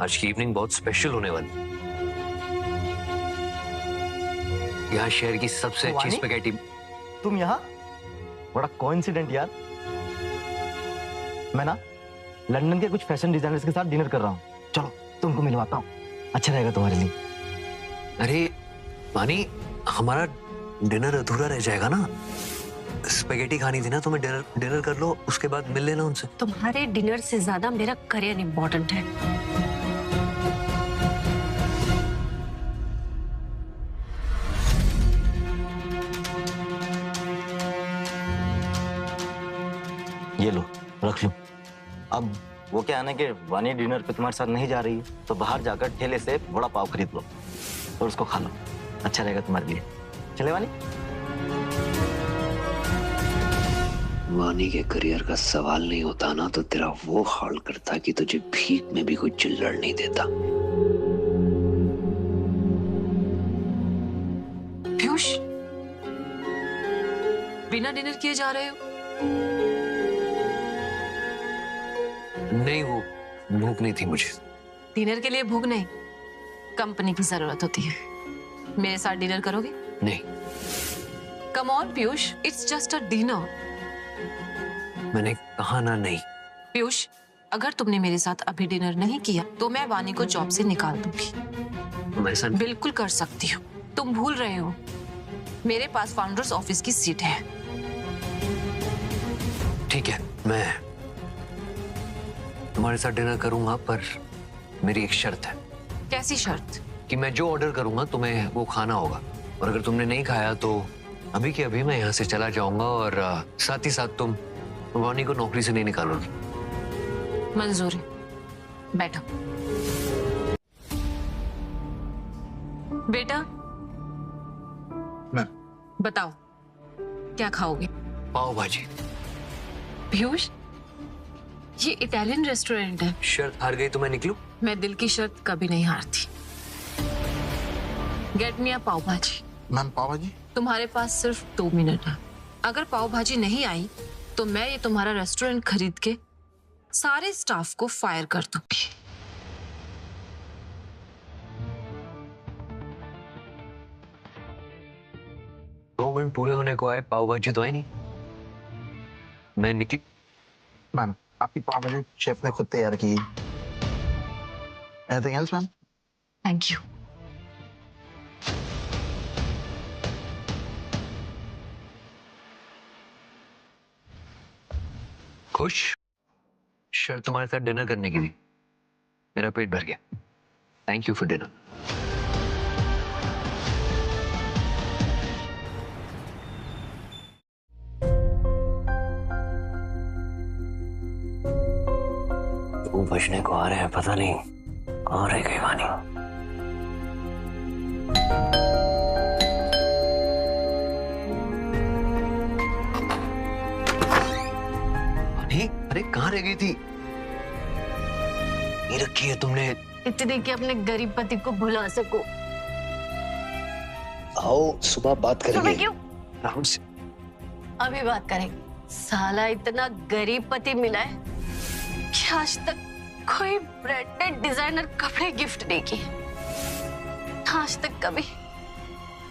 आज की इवनिंग बहुत स्पेशल होने वाली। यहाँ शहर की सबसे अच्छी वानी? स्पेगेटी। तुम यहाँ? बड़ा कोइंसिडेंट यार। मैं ना लंदन के कुछ फैशन डिजाइनर्स के साथ डिनर कर रहा हूँ। चलो तुमको मिलवाता हूँ, अच्छा रहेगा तुम्हारे लिए। अरे वानी, हमारा डिनर अधूरा रह जाएगा ना। स्पेगेटी खानी थी ना, तुम्हें डिनर कर लो, उसके बाद मिल लेना उनसे। तुम्हारे डिनर से ज्यादा मेरा करियर इंपॉर्टेंट है। ये लो, रख लो। अब वो क्या है ना कि वानी डिनर पे तुम्हारे साथ नहीं जा रही है, तो बाहर जाकर ठेले से बड़ा पाव खरीद लो और उसको खा लो, अच्छा रहेगा तुम्हारे लिए। चले वानी? वानी के करियर का सवाल नहीं होता ना, तो तेरा वो हाल करता कि तुझे भीख में भी कोई चिल्लड़ नहीं देता। पीयूष, बिना डिनर किए जा रहे हो? नहीं, वो भूख नहीं थी मुझे। डिनर के लिए भूख नहीं, कंपनी की जरूरत होती है। मेरे साथ डिनर करोगे? नहीं। Come on Piyush, it's just a dinner. मैंने कहा ना नहीं। पीयूष, अगर तुमने मेरे साथ अभी डिनर नहीं किया तो मैं वानी को जॉब से निकाल दूंगी। मैं ऐसा बिल्कुल कर सकती हो। तुम भूल रहे हो, मेरे पास फाउंडर्स ऑफिस की सीट है। ठीक है, मैं तुम्हारे साथ डिनर करूंगा, पर मेरी एक शर्त है। कैसी शर्त? कि मैं जो ऑर्डर करूंगा तुम्हें वो खाना होगा, और अगर तुमने नहीं खाया तो अभी के अभी मैं यहाँ से चला जाऊंगा, और साथ ही साथ तुम वानी को नौकरी से नहीं निकालोगी। मंजूर है, बैठो। बेटा, मैं बताओ क्या खाओगे? पाव भाजी। पीयूष, ये इटालियन रेस्टोरेंट है। शर्त हार गई तो मैं निकलूं? मैं दिल की शर्त कभी नहीं हारती। गेट मी अ पाव भाजी। मैम पाव भाजी? तुम्हारे पास सिर्फ 2 मिनट है। अगर पाव भाजी नहीं आई तो मैं ये तुम्हारा रेस्टोरेंट खरीद के सारे स्टाफ को फायर कर दूंगी। दो मिनट पूरे होने को आए, पाव भाजी तो आई नहीं। मैं निकल। मैम आपकी पाव भाजी शेफ ने खुद तैयार की। Anything else ma'am? Thank you. खुश? शर्त तुम्हारे साथ डिनर करने की थी, मेरा पेट भर गया। Thank you for dinner. वो बचने को आ रहे हैं, पता नहीं कहाँ रह गई वानी। वानी, अरे कहाँ रह गई थी? ये रखी है तुमने? इतने कि अपने गरीब पति को भुला सको। आओ सुबह बात सुबह करेंगे। क्यों? राहुल से। अभी बात करेंगे। साला इतना गरीब पति मिला है कि आज तक कोई ब्रांडेड डिजाइनर कपड़े गिफ्ट नहीं किए। आज तक कभी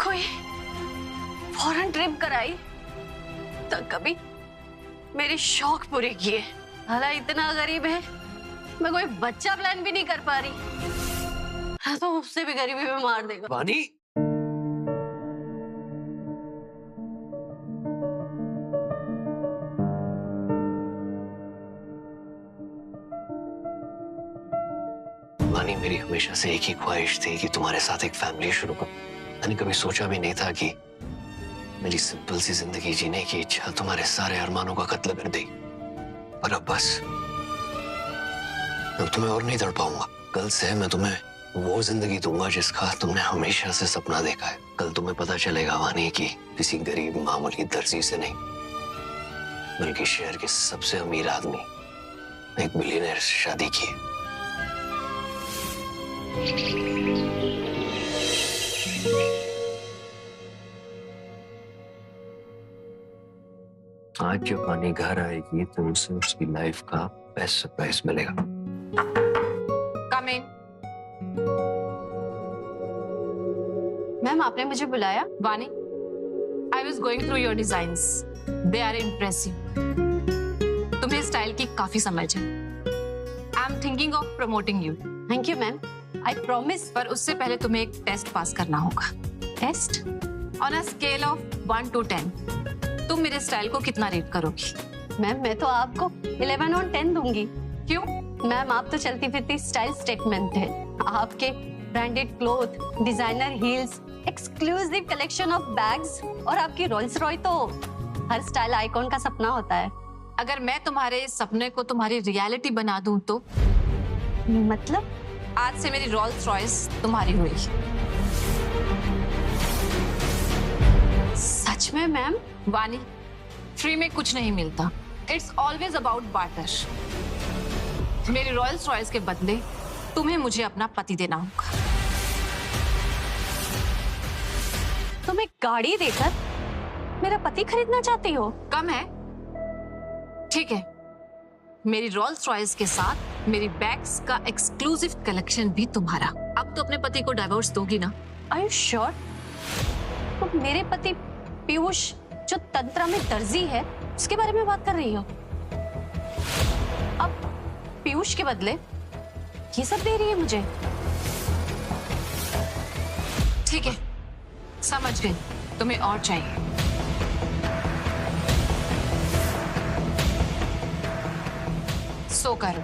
कोई फॉरेन ट्रिप कराई तो कभी मेरे शौक पूरे किए। साला इतना गरीब है, मैं कोई बच्चा प्लान भी नहीं कर पा रही। तो उससे भी गरीबी में मार देगा। वानी, वानी, मेरी हमेशा से एक ही ख्वाहिश थी कि तुम्हारे साथ एक फैमिली शुरू करूं। मैंने कभी सोचा भी नहीं था कि मेरी सिंपल सी जिंदगी जीने की इच्छा तुम्हारे सारे अरमानों का कत्ल कर देगी। पर अब बस, अब तुम्हें और नहीं तड़ पाऊंगा। कल से मैं तुम्हें वो जिंदगी दूंगा जिसका तुमने हमेशा से सपना देखा है। कल तुम्हें पता चलेगा वानी कि किसी गरीब मामूली दर्जी से नहीं, बल्कि शहर के सबसे अमीर आदमी, एक बिलियनर से शादी की है। आज जब वानी घर आएगी तो उसे उसकी लाइफ का बेस्ट सरप्राइज मिलेगा। कम इन। मैम आपने मुझे बुलाया? वानी, I was going through your designs. They are impressive. तुम्हें स्टाइल की काफी समझ है. I'm thinking of promoting you. Thank you ma'am, I promise. पर उससे पहले तुम्हें एक टेस्ट पास करना होगा. Test? On a scale of 1 to 10, तुम मेरे स्टाइल को कितना रेट करोगी? मैम मैं तो आपको 11 और 10 दूंगी। क्यों? मैम आप तो चलती फिरती स्टाइल स्टेटमेंट है। आपके branded cloth, designer heels, exclusive collection of bags और आपकी रोल्स रॉय तो हर स्टाइल आइकॉन का सपना होता है। अगर मैं तुम्हारे सपने को तुम्हारी रियलिटी बना दूं तो? मतलब? आज से मेरी रोल्स रॉयस तुम्हारी हुई। सच में मैम? वानी, फ्री में कुछ नहीं मिलता। It's always about barter. मेरी रॉयल्स रॉयस के बदले तुम्हें मुझे अपना पति देना होगा। तुम एक गाड़ी देकर मेरा पति खरीदना चाहती हो? कम है? ठीक है, मेरी रॉयल्स रॉयस के साथ मेरी बैग्स का एक्सक्लूसिव कलेक्शन भी तुम्हारा। अब तो अपने पति को डाइवोर्स दोगी ना? Are you sure? तुम मेरे पति पीयूष जो तंत्रा में दर्जी है उसके बारे में बात कर रही हो? अब पीयूष के बदले ये सब दे रही है मुझे? ठीक है, समझ गई। तुम्हें और चाहिए? सो करो।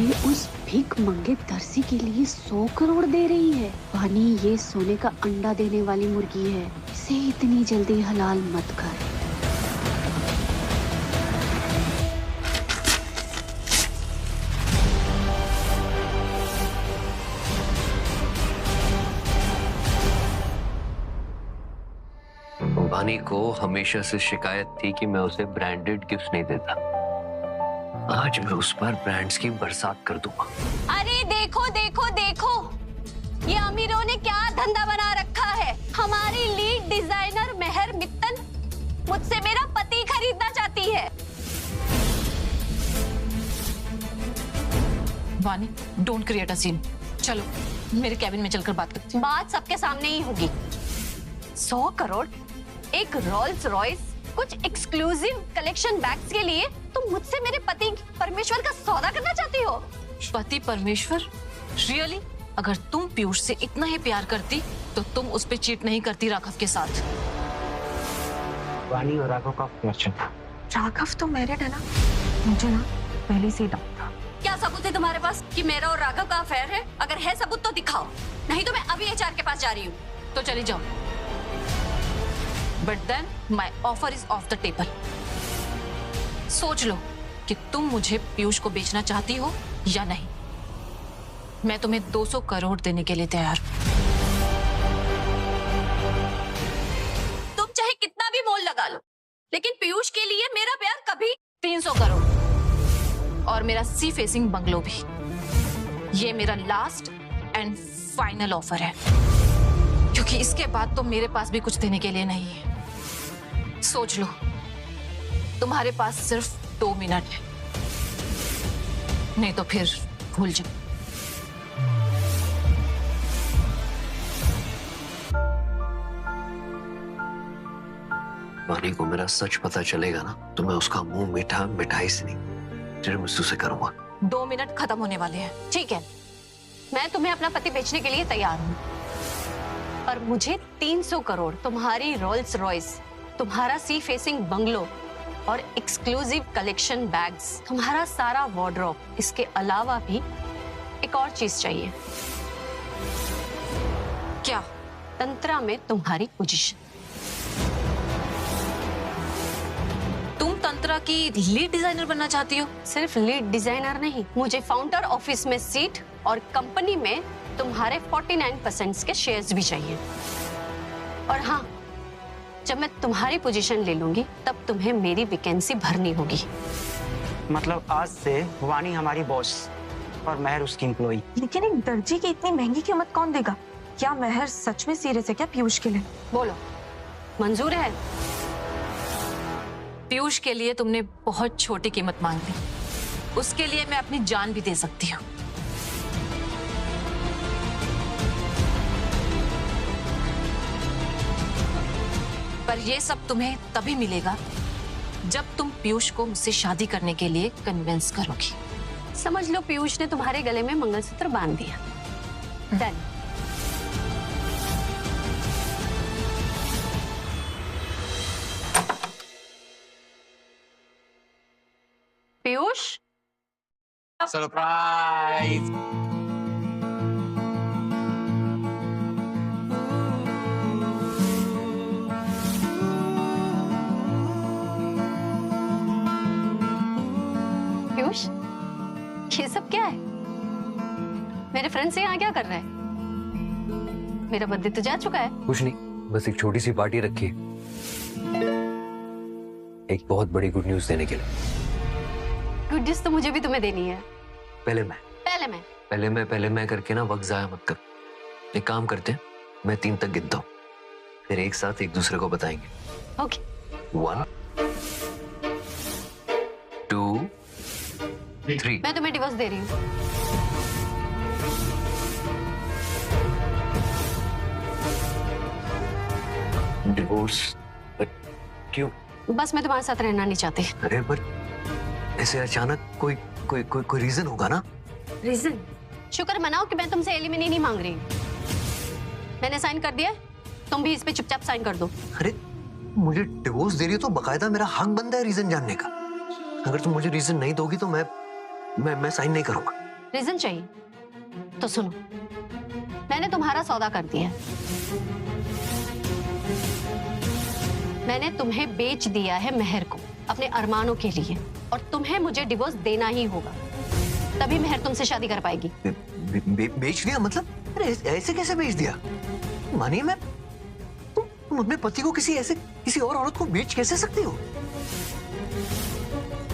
ये उस भीख मंगे दर्जी के लिए 100 करोड़ दे रही है। वानी, ये सोने का अंडा देने वाली मुर्गी है, इसे इतनी जल्दी हलाल मत कर। वानी को हमेशा से शिकायत थी कि मैं उसे ब्रांडेड गिफ्ट नहीं देता। आज मैं उस पर ब्रांड्स की बरसात कर दूंगा। अरे देखो देखो देखो, ये अमीरों ने क्या धंधा बना रखा है। हमारी लीड डिजाइनर मेहर मित्तल मुझसे मेरा पति खरीदना चाहती है। वानी, डोंट क्रिएट अ सीन। चलो मेरे कैबिन में चलकर बात करते हैं। बात सबके सामने ही होगी। 100 करोड़, एक रोल्स रॉयस, कुछ एक्सक्लूसिव कलेक्शन बैग्स के लिए तुम मुझसे मेरे पति परमेश्वर का सौदा करना चाहती हो? पति परमेश्वर? रियली? अगर तुम पीयूष से इतना ही प्यार करती तो तुम उस पे चीट नहीं करती राघव के साथ। वानी और राघव का क्वेश्चन। राघव तो मैरिड है ना? मुझे ना पहले से ही डाउट था। क्या सबूत है तुम्हारे पास कि मेरा और राघव का अफेयर है? अगर है सबूत तो दिखाओ, नहीं तो मैं अभी एचआर के पास जा रही हूँ। तो चली जाओ। But then my offer is off the table. सोच लो कि तुम मुझे पीयूष को बेचना चाहती हो या नहीं। मैं तुम्हें 200 करोड़ देने के लिए तैयार हूं। तुम चाहे कितना भी मोल लगा लो, लेकिन पीयूष के लिए मेरा प्यार कभी। 300 करोड़ और मेरा सी फेसिंग बंगलो भी। ये मेरा लास्ट एंड फाइनल ऑफर है, क्योंकि इसके बाद तो मेरे पास भी कुछ देने के लिए नहीं है। सोच लो, तुम्हारे पास सिर्फ 2 मिनट है, नहीं तो फिर भूल जाओ। वानी को मेरा सच पता चलेगा ना तो मैं उसका मुंह मीठा मिठाई से नहीं तिरमिसू से करूंगा। 2 मिनट खत्म होने वाले हैं। ठीक है, मैं तुम्हें अपना पति बेचने के लिए तैयार हूँ, पर मुझे 300 करोड़, तुम्हारी रोल्स रॉयस, तुम्हारा सी फेसिंग बंगलो और एक्सक्लूसिव कलेक्शन बैग्स, तुम्हारा सारा वार्डरोब, इसके अलावा भी एक और चीज चाहिए। क्या? तंत्रा में तुम्हारी पोजीशन। तुम तंत्रा की लीड डिजाइनर बनना चाहती हो? सिर्फ लीड डिजाइनर नहीं, मुझे फाउंडर ऑफिस में सीट और कंपनी में तुम्हारे 49% के शेयर्स भी चाहिए। और हाँ, जब मैं तुम्हारी पोजीशन ले लूंगी तब तुम्हें मेरी वैकेंसी भरनी होगी। मतलब आज से वानी हमारी बॉस और मेहर उसकी एम्प्लॉई। लेकिन एक दर्जी की इतनी महंगी कीमत कौन देगा? क्या मेहर सच में सीरियस है क्या पीयूष के लिए? बोलो, मंजूर है? पीयूष के लिए तुमने बहुत छोटी कीमत मांग ली, उसके लिए मैं अपनी जान भी दे सकती हूँ। पर यह सब तुम्हें तभी मिलेगा जब तुम पीयूष को मुझसे शादी करने के लिए कन्विंस करोगी। समझ लो पीयूष ने तुम्हारे गले में मंगलसूत्र बांध दिया। डन। पीयूष, सरप्राइज। पीयूष, ये सब क्या है? मेरे फ्रेंड से यहाँ क्या कर रहा है? मेरा बर्थडे तो जा चुका है। कुछ नहीं, बस एक छोटी सी पार्टी रखी है, एक बहुत बड़ी गुड न्यूज देने के लिए। गुड न्यूज तो मुझे भी तुम्हें देनी है। पहले मैं करके ना वक्त जाया मत कर। एक काम करते हैं, मैं 3 तक गिनता हूँ, फिर एक साथ एक दूसरे को बताएंगे। ओके। 1 2 3। मैं तुम्हें डिवोर्स दे रही हूँ। डिवोर्स? क्यों? बस मैं तुम्हारे साथ रहना नहीं चाहती। अरे पर ऐसे अचानक कोई कोई कोई कोई रीजन होगा ना? रीजन? शुक्र मनाओ कि मैं तुमसे एलिमनी नहीं मांग रही। मैंने साइन कर दिया, तुम भी इस पे चुपचाप साइन कर दो। अरे मुझे डिवोर्स दे रही हो तो बकायदा मेरा हक बनता है रीजन जानने का। अगर तुम मुझे रीजन नहीं दोगी तो मैं साइन नहीं करूंगा। रीजन चाहिए तो सुनो, मैंने तुम्हारा सौदा कर दिया। मैंने तुम्हें बेच दिया है मेहर को अपने अरमानों के लिए, और तुम्हें मुझे डिवोर्स देना ही होगा, तभी मेहर तुमसे शादी कर पाएगी। बेच दिया मतलब? अरे ऐसे कैसे बेच दिया? मानिए मैं, तुम अपने पति को किसी और औरत को बेच कैसे सकती हो?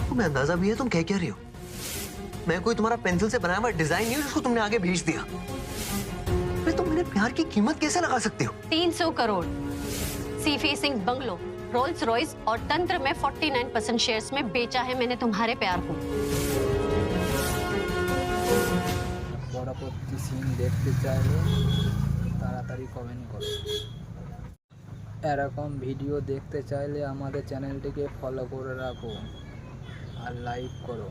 तुम्हें अंदाजा भी है तुम कह क्या रही हो? मैं कोई तुम्हारा पेंसिल से बनाया हुआ डिजाइन नहीं हूं जिसको तुमने आगे भेज दिया। अरे तुम मेरे प्यार की कीमत कैसे लगा सकते हो? 300 crore, sea facing bungalow, Rolls Royce और तंत्र में 49% शेयर्स में बेचा है मैंने तुम्हारे प्यार को। পরবর্তী সিন দেখতে চাইলে তাড়াতাড়ি কমেন্ট করো। এরকম ভিডিও দেখতে চাইলে আমাদের চ্যানেলটিকে ফলো করে রাখো আর লাইক করো।